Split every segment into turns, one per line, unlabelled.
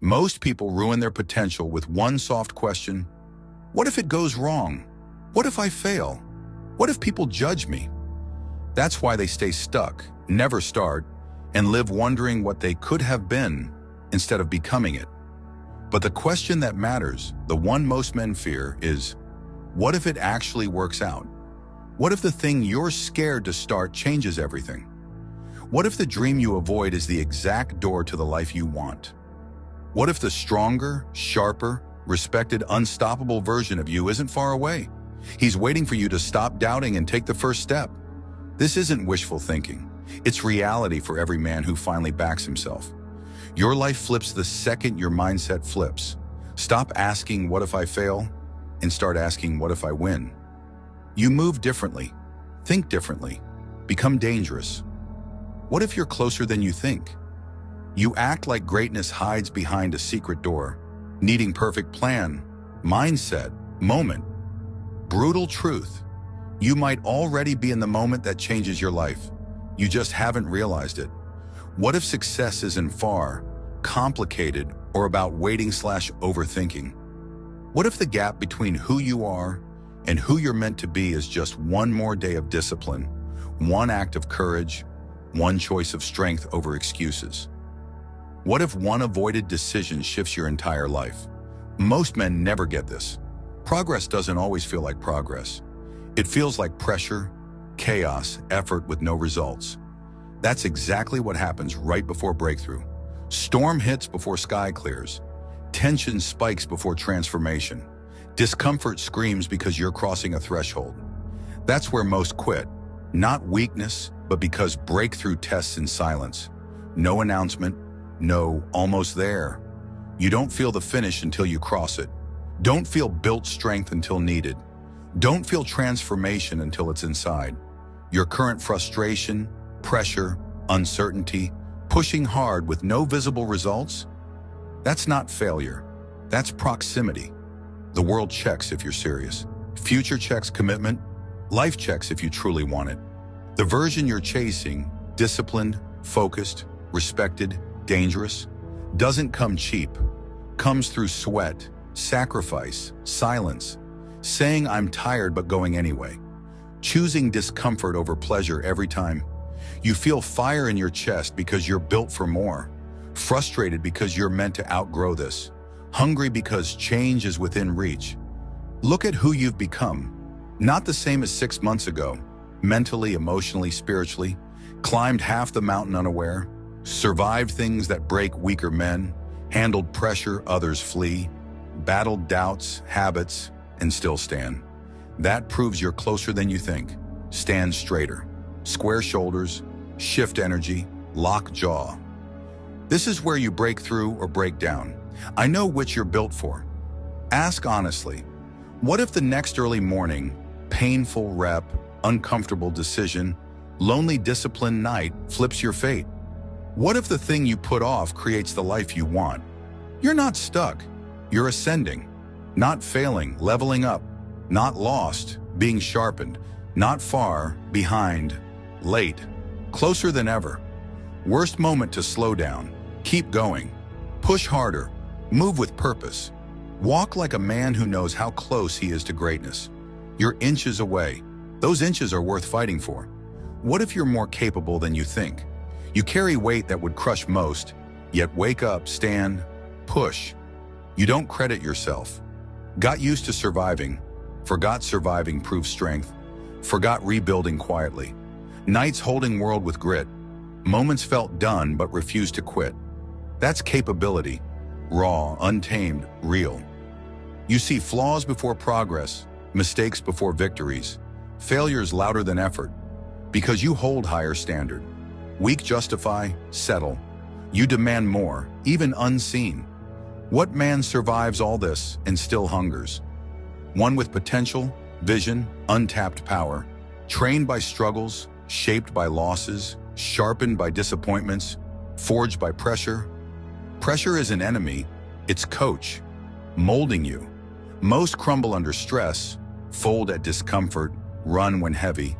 Most people ruin their potential with one soft question: what if it goes wrong? What if I fail? What if people judge me? That's why they stay stuck, never start, and live wondering what they could have been instead of becoming it. But the question that matters, the one most men fear, is what if it actually works out? What if the thing you're scared to start changes everything? What if the dream you avoid is the exact door to the life you want? What if the stronger, sharper, respected, unstoppable version of you isn't far away? He's waiting for you to stop doubting and take the first step. This isn't wishful thinking. It's reality for every man who finally backs himself. Your life flips the second your mindset flips. Stop asking, what if I fail? And start asking, what if I win? You move differently, think differently, become dangerous. What if you're closer than you think? You act like greatness hides behind a secret door, needing perfect plan, mindset, moment. Brutal truth. You might already be in the moment that changes your life. You just haven't realized it. What if success isn't far, complicated, or about waiting/overthinking? What if the gap between who you are and who you're meant to be is just one more day of discipline, one act of courage, one choice of strength over excuses? What if one avoided decision shifts your entire life? Most men never get this. Progress doesn't always feel like progress. It feels like pressure, chaos, effort with no results. That's exactly what happens right before breakthrough. Storm hits before sky clears. Tension spikes before transformation. Discomfort screams because you're crossing a threshold. That's where most quit. Not weakness, but because breakthrough tests in silence. No announcement, no almost there. You don't feel the finish until you cross it. Don't feel built strength until needed. Don't feel transformation until it's inside. Your current frustration, pressure, uncertainty, pushing hard with no visible results? That's not failure. That's proximity. The world checks if you're serious. Future checks commitment. Life checks if you truly want it. The version you're chasing, disciplined, focused, respected, dangerous, doesn't come cheap. Comes through sweat, sacrifice, silence, saying I'm tired but going anyway. Choosing discomfort over pleasure every time. You feel fire in your chest because you're built for more. Frustrated because you're meant to outgrow this. Hungry because change is within reach. Look at who you've become. Not the same as 6 months ago. Mentally, emotionally, spiritually. Climbed half the mountain unaware. Survived things that break weaker men. Handled pressure others flee. Battled doubts, habits, and still stand. That proves you're closer than you think. Stand straighter. Square shoulders, shift energy, lock jaw. This is where you break through or break down. I know which you're built for. Ask honestly, what if the next early morning, painful rep, uncomfortable decision, lonely discipline night flips your fate? What if the thing you put off creates the life you want? You're not stuck. You're ascending, not failing, leveling up, not lost, being sharpened, not far, behind, late, closer than ever. Worst moment to slow down. Keep going. Push harder. Move with purpose. Walk like a man who knows how close he is to greatness. You're inches away. Those inches are worth fighting for. What if you're more capable than you think? You carry weight that would crush most, yet wake up, stand, push. You don't credit yourself. Got used to surviving. Forgot surviving proves strength. Forgot rebuilding quietly. Nights holding world with grit. Moments felt done but refused to quit. That's capability. Raw, untamed, real. You see flaws before progress, mistakes before victories, failures louder than effort, because you hold higher standard. Weak justify, settle. You demand more, even unseen. What man survives all this and still hungers? One with potential, vision, untapped power, trained by struggles, shaped by losses, sharpened by disappointments, forged by pressure. Pressure is an enemy, it's coach, molding you. Most crumble under stress, fold at discomfort, run when heavy.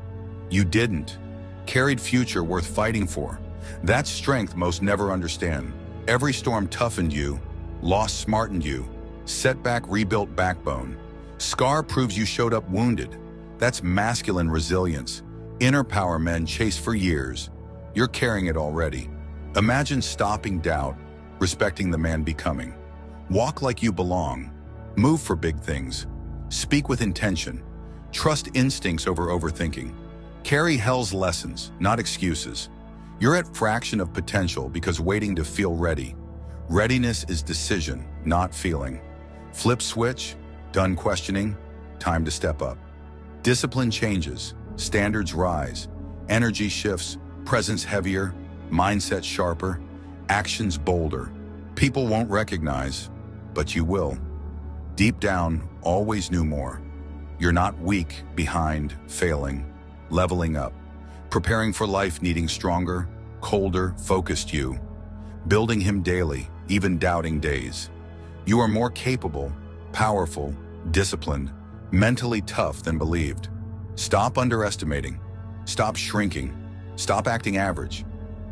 You didn't. Carried future worth fighting for. That's strength most never understand. Every storm toughened you, Loss smartened you. Setback rebuilt backbone. Scar proves you showed up wounded. That's masculine resilience. Inner power men chase for years. You're carrying it already. Imagine stopping doubt, respecting the man becoming. Walk like you belong. Move for big things. Speak with intention. Trust instincts over overthinking. Carry hell's lessons, not excuses. You're at fraction of potential because waiting to feel ready. Readiness is decision, not feeling. Flip switch, done questioning, time to step up. Discipline changes, standards rise, energy shifts, presence heavier, mindset sharper, actions bolder. People won't recognize, but you will. Deep down, always knew more. You're not weak, behind, failing, leveling up, preparing for life needing stronger, colder, focused you, building him daily, even doubting days. You are more capable, powerful, disciplined, mentally tough than believed. Stop underestimating. Stop shrinking. Stop acting average.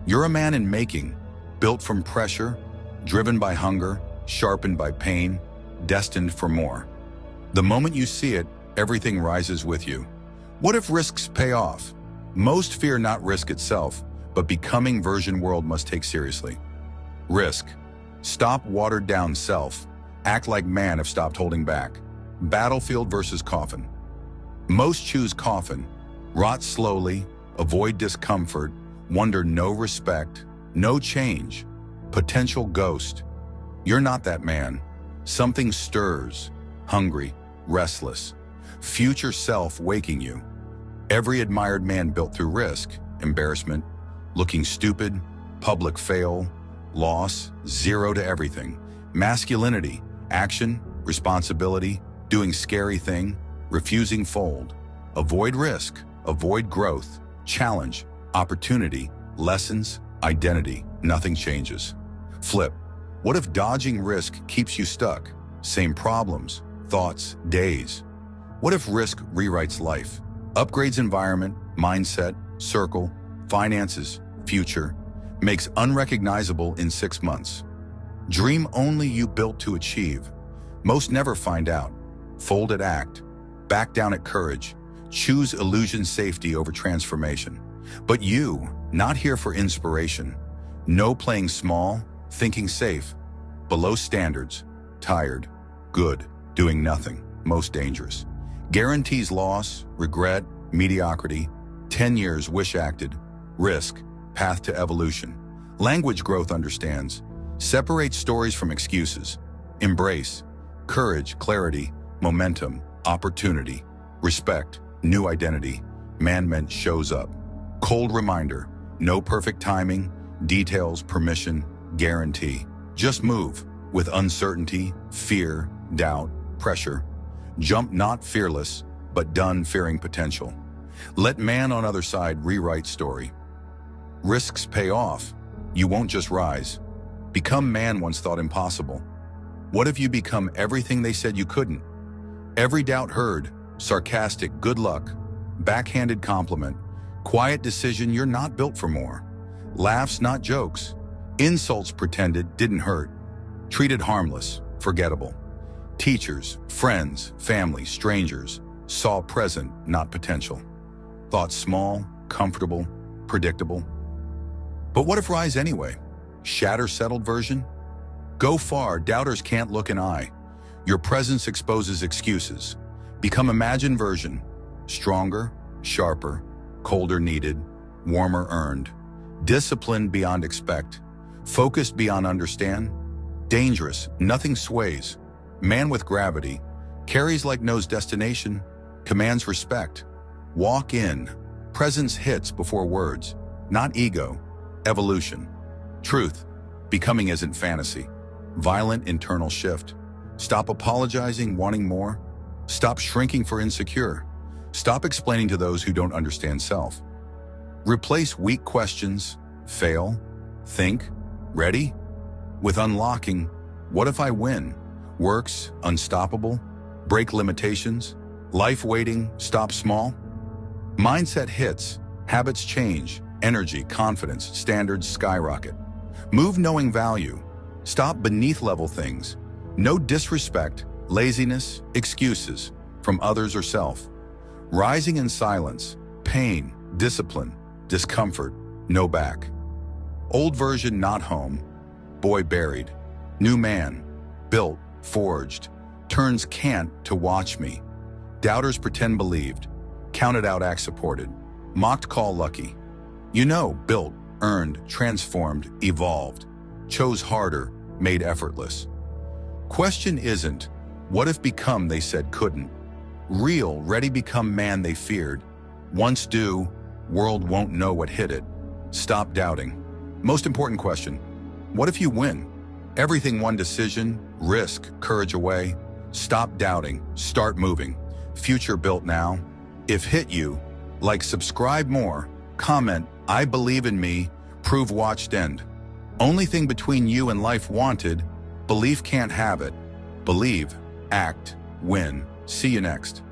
You're a man in making, built from pressure, driven by hunger, sharpened by pain, destined for more. The moment you see it, everything rises with you. What if risks pay off? Most fear not risk itself, but becoming version world must take seriously. Risk. Stop watered down self. Act like man if stopped holding back. Battlefield versus coffin. Most choose coffin. Rot slowly, avoid discomfort, wonder no respect, no change. Potential ghost. You're not that man. Something stirs, hungry, restless. Future self waking you. Every admired man built through risk, embarrassment, looking stupid, public fail, loss, zero to everything. Masculinity, action, responsibility, doing scary thing, refusing fold. Avoid risk, avoid growth, challenge, opportunity, lessons, identity, nothing changes. Flip. What if dodging risk keeps you stuck? Same problems, thoughts, days. What if risk rewrites life? Upgrades environment, mindset, circle, finances, future, makes unrecognizable in 6 months. Dream only you built to achieve. Most never find out. Fold at act, back down at courage, choose illusion safety over transformation. But you, not here for inspiration. No playing small, thinking safe, below standards, tired, good, doing nothing, most dangerous. Guarantees loss, regret, mediocrity, 10 years wish acted, risk, path to evolution. Language growth understands, separate stories from excuses, embrace, courage, clarity, momentum, opportunity, respect, new identity, man-meant shows up. Cold reminder, no perfect timing, details, permission, guarantee. Just move with uncertainty, fear, doubt, pressure. Jump not fearless, but done fearing potential. Let man on other side rewrite story. Risks pay off. You won't just rise. Become man once thought impossible. What if you become everything they said you couldn't? Every doubt heard, sarcastic good luck, backhanded compliment, quiet decision you're not built for more. Laughs not jokes, insults pretended didn't hurt, treated harmless, forgettable. Teachers, friends, family, strangers, saw present, not potential. Thought small, comfortable, predictable. But what if rise anyway? Shatter settled version? Go far, doubters can't look an eye. Your presence exposes excuses. Become imagined version, stronger, sharper, colder needed, warmer earned. Disciplined beyond expect, focused beyond understand. Dangerous, nothing sways. Man with gravity, carries like knows destination, commands respect. Walk in, presence hits before words, not ego, evolution. Truth, becoming isn't fantasy. Violent internal shift. Stop apologizing, wanting more. Stop shrinking for insecure. Stop explaining to those who don't understand self. Replace weak questions, fail, think, ready, with unlocking, what if I win? Works, unstoppable, break limitations, life waiting, stop small. Mindset hits, habits change, energy, confidence, standards skyrocket. Move knowing value, Stop beneath-level things. No disrespect, laziness, excuses from others or self. Rising in silence, pain, discipline, discomfort, no back. Old version not home, boy buried. New man, built, forged, turns can't to watch me. Doubters pretend believed, counted out act supported, mocked call lucky. You know, built, earned, transformed, evolved, chose harder, made effortless. Question isn't, what if become they said couldn't? Real, ready become man they feared. Once do, world won't know what hit it. Stop doubting. Most important question, what if you win? Everything one decision, risk, courage away. Stop doubting, start moving. Future built now. If hit you, like subscribe more, comment, I believe in me, prove watched end. Only thing between you and life wanted, belief can't have it. Believe, act, win. See you next.